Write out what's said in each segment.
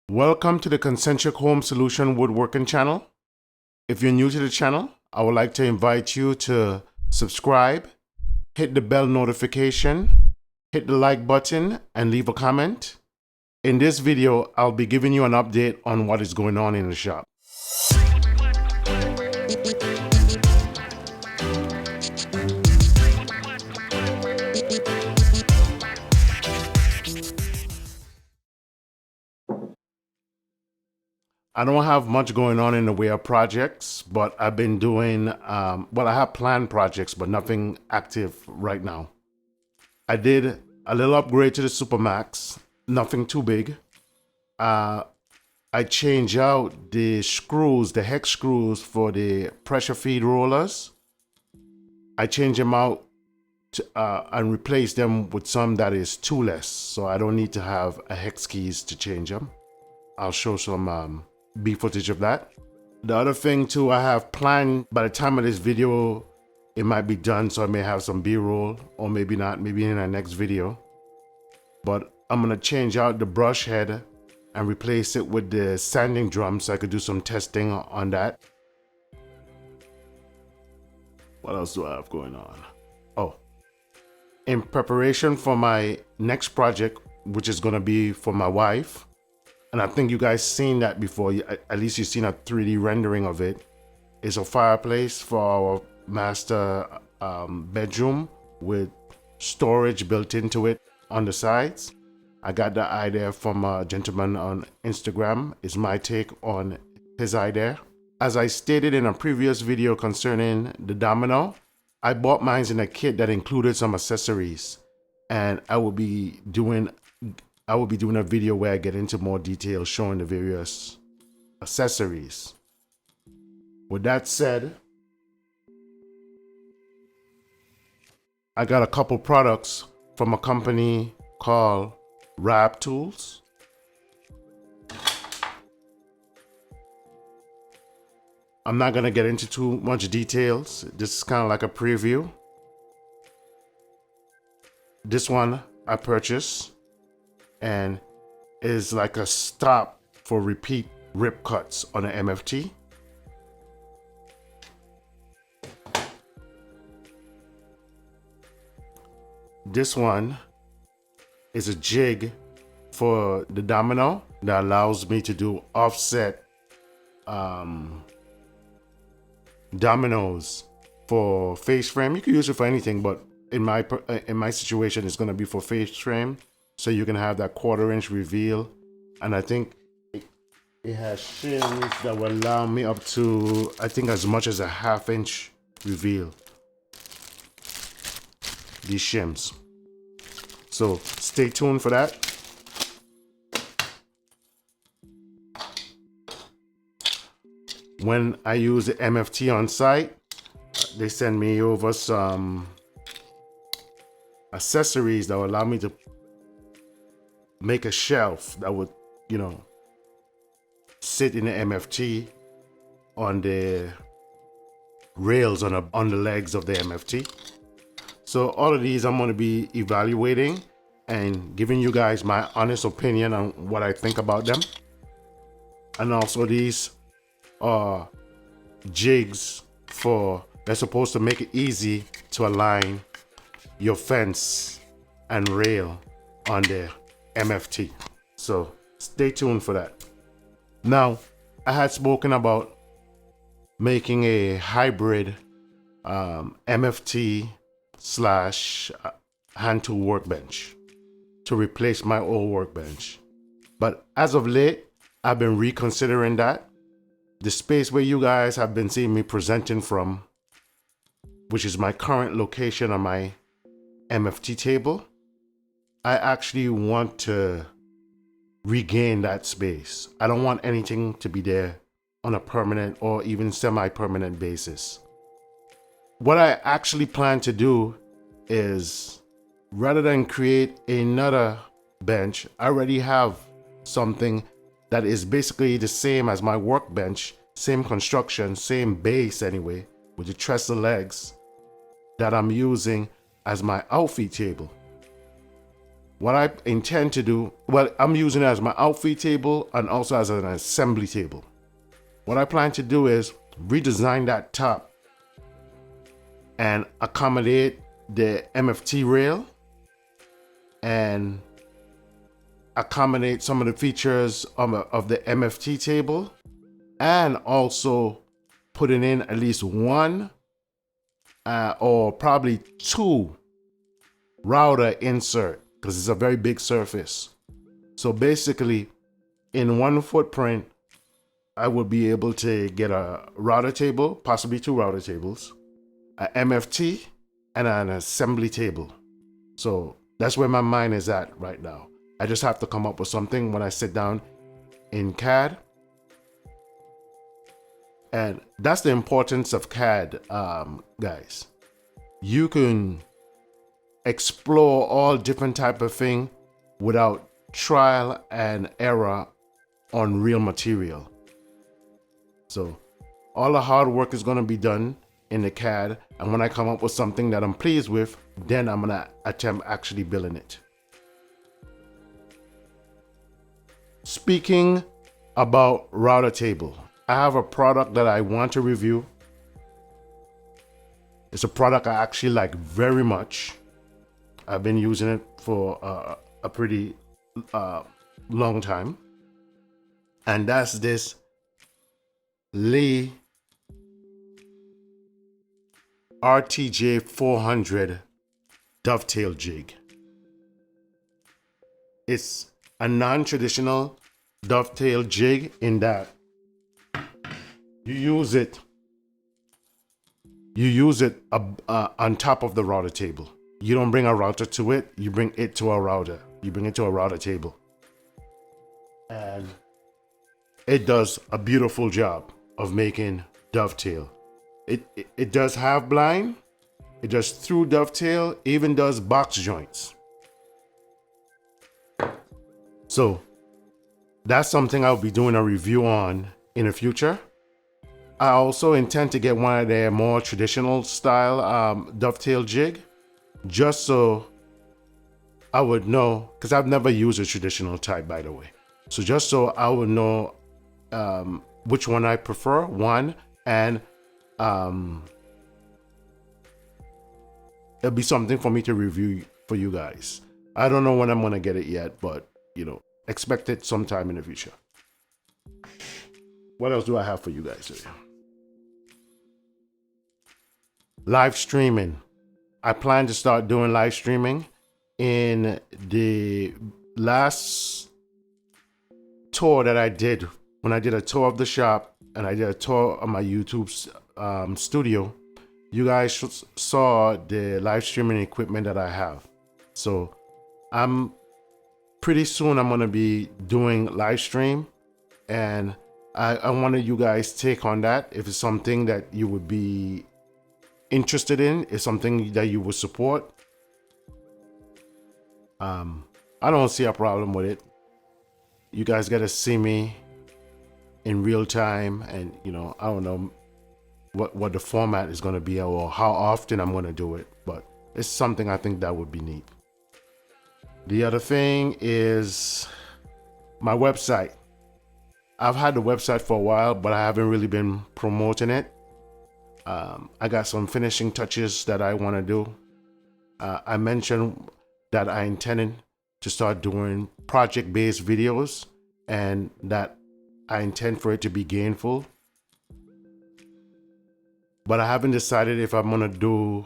Welcome to the Concentric Home Solution Woodworking channel. If you're new to the channel, I would like to invite you to subscribe, hit the bell notification, hit the like button, and leave a comment. In this video, I'll be giving you an update on what is going on in the shop. I don't have much going on in the way of projects, but I've been doing, I have planned projects, but nothing active right now. I did a little upgrade to the Supermax, nothing too big. I changed out the screws, the hex screws for the pressure feed rollers. I changed them out and replaced them with some that is toolless, so I don't need to have a hex keys to change them. I'll show some B footage of that. The other thing too, I have planned, by the time of this video it might be done, so I may have some B-roll, or maybe not, maybe in our next video. But I'm gonna change out the brush head and replace it with the sanding drum, so I could do some testing on that. What else do I have going on? Oh, in preparation for my next project, which is gonna be for my wife, and I think you guys seen that before, at least you've seen a 3D rendering of it. It's a fireplace for our master bedroom with storage built into it on the sides. I got that idea from a gentleman on Instagram. It's my take on his idea. As I stated in a previous video concerning the domino, I bought mine in a kit that included some accessories, and I will be doing a video where I get into more detail showing the various accessories. With that said, I got a couple products from a company called Rab Tools. I'm not gonna get into too much details. This is kind of like a preview. This one I purchased and is like a stop for repeat rip cuts on an MFT. This one is a jig for the domino that allows me to do offset dominoes for face frame. You can use it for anything, but in my situation, it's going to be for face frame, so you can have that 1/4 inch reveal. And I think it has shims that will allow me up to, I think, as much as a 1/2 inch reveal. These shims. So stay tuned for that. When I use the MFT on site, they send me over some accessories that will allow me to make a shelf that would, sit in the MFT on the rails on the legs of the MFT. So all of these I'm going to be evaluating and giving you guys my honest opinion on what I think about them. And also these are jigs they're supposed to make it easy to align your fence and rail on the MFT. So stay tuned for that. Now, I had spoken about making a hybrid MFT / hand tool workbench to replace my old workbench. But as of late, I've been reconsidering that. The space where you guys have been seeing me presenting from, which is my current location on my MFT table, I actually want to regain that space. I don't want anything to be there on a permanent or even semi-permanent basis. What I actually plan to do is, rather than create another bench, I already have something that is basically the same as my workbench, same construction, same base anyway, with the trestle legs, that I'm using as my outfeed table. What I intend to do, well, I'm using it as my outfeed table and also as an assembly table. What I plan to do is redesign that top and accommodate the MFT rail and accommodate some of the features of the MFT table, and also putting in at least one or probably two router insert, because it's a very big surface. So basically, in one footprint, I would be able to get a router table, possibly two router tables, a MFT, and an assembly table. So that's where my mind is at right now. I just have to come up with something when I sit down in CAD. And that's the importance of CAD, guys. You can explore all different type of thing without trial and error on real material. So all the hard work is going to be done in the CAD, and when I come up with something that I'm pleased with, then I'm going to attempt actually building it. Speaking about router table, I have a product that I want to review. It's a product I actually like very much. I've been using it for a pretty long time. And that's this Lee RTJ 400 Dovetail jig. It's a non-traditional dovetail jig in that you use it on top of the router table. You don't bring a router to it, you bring it to a router. You bring it to a router table. And it does a beautiful job of making dovetail. It does half blind, it does through dovetail, even does box joints. So that's something I'll be doing a review on in the future. I also intend to get one of their more traditional style dovetail jig, just so I would know, because I've never used a traditional type, by the way. So just so I would know which one I prefer, one, and it'll be something for me to review for you guys. I don't know when I'm gonna get it yet, but expect it sometime in the future. What else do I have for you guys today? Live streaming. I plan to start doing live streaming. In the last tour that I did, when I did a tour of the shop and I did a tour of my YouTube studio, you guys saw the live streaming equipment that I have. So pretty soon I'm going to be doing live stream, and I wanted you guys take on that. If it's something that you would be interested in, it's something that you would support, I don't see a problem with it. You guys got to see me in real time, and I don't know what the format is going to be or how often I'm going to do it, but it's something I think that would be neat. The other thing is my website. I've had the website for a while, but I haven't really been promoting it. I got some finishing touches that I want to do. I mentioned that I intended to start doing project-based videos, and that I intend for it to be gainful. But I haven't decided if I'm going to do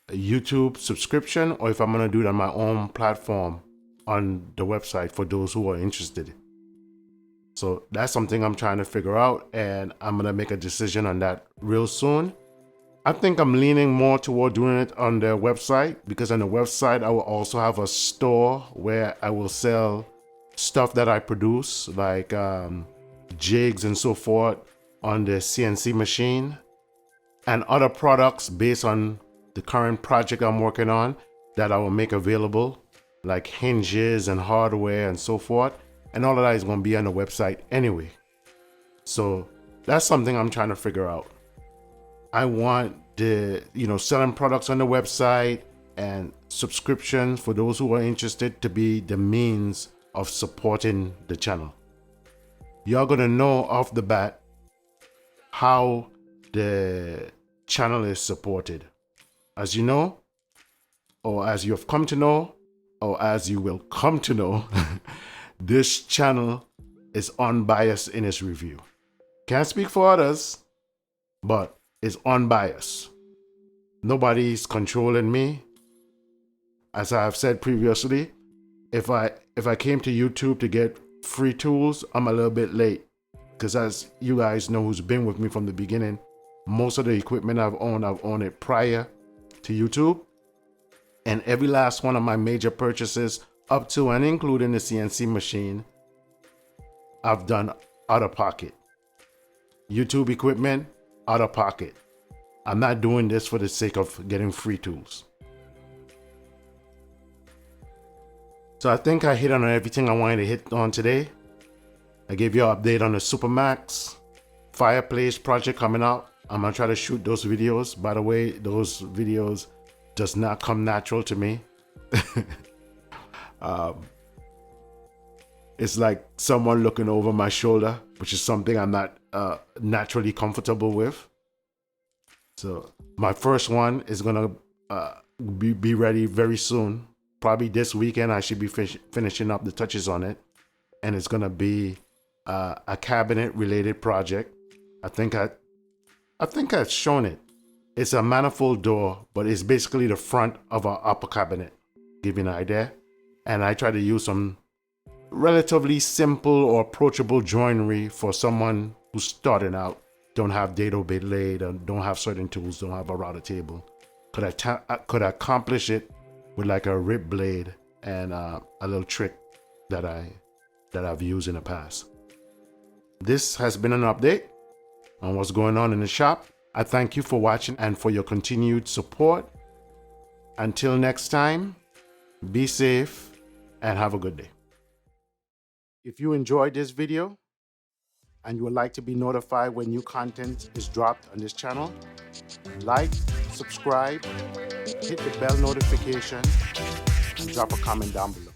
a YouTube subscription or if I'm going to do it on my own platform on the website for those who are interested. So that's something I'm trying to figure out, and I'm going to make a decision on that real soon. I think I'm leaning more toward doing it on the website, because on the website I will also have a store where I will sell stuff that I produce, like jigs and so forth on the CNC machine, and other products based on the current project I'm working on that I will make available, like hinges and hardware and so forth. And all of that is going to be on the website anyway. So that's something I'm trying to figure out. I want the, selling products on the website and subscriptions for those who are interested to be the means of supporting the channel. You're gonna know off the bat how the channel is supported. As you know, or as you have come to know, or as you will come to know, this channel is unbiased in its review. Can't speak for others, but it's unbiased. Nobody's controlling me. As I have said previously, if I came to YouTube to get free tools, I'm a little bit late. Because as you guys know who's been with me from the beginning, most of the equipment I've owned it prior to YouTube. And every last one of my major purchases, up to and including the CNC machine, I've done out of pocket. YouTube equipment, out of pocket. I'm not doing this for the sake of getting free tools. So I think I hit on everything I wanted to hit on today. I gave you an update on the Supermax fireplace project coming out. I'm gonna try to shoot those videos. By the way, those videos does not come natural to me. It's like someone looking over my shoulder, which is something I'm not naturally comfortable with. So my first one is gonna be ready very soon. Probably this weekend I should be finishing up the touches on it. And it's gonna be a cabinet related project. I think I've shown it. It's a manifold door, but it's basically the front of an upper cabinet. Give you an idea. And I try to use some relatively simple or approachable joinery for someone who's starting out, don't have dado blade, don't have certain tools, don't have a router table. Could accomplish it with like a rib blade and a little trick that I've used in the past. This has been an update on what's going on in the shop. I thank you for watching and for your continued support. Until next time, be safe and have a good day. If you enjoyed this video and you would like to be notified when new content is dropped on this channel, like, subscribe, hit the bell notification, and drop a comment down below.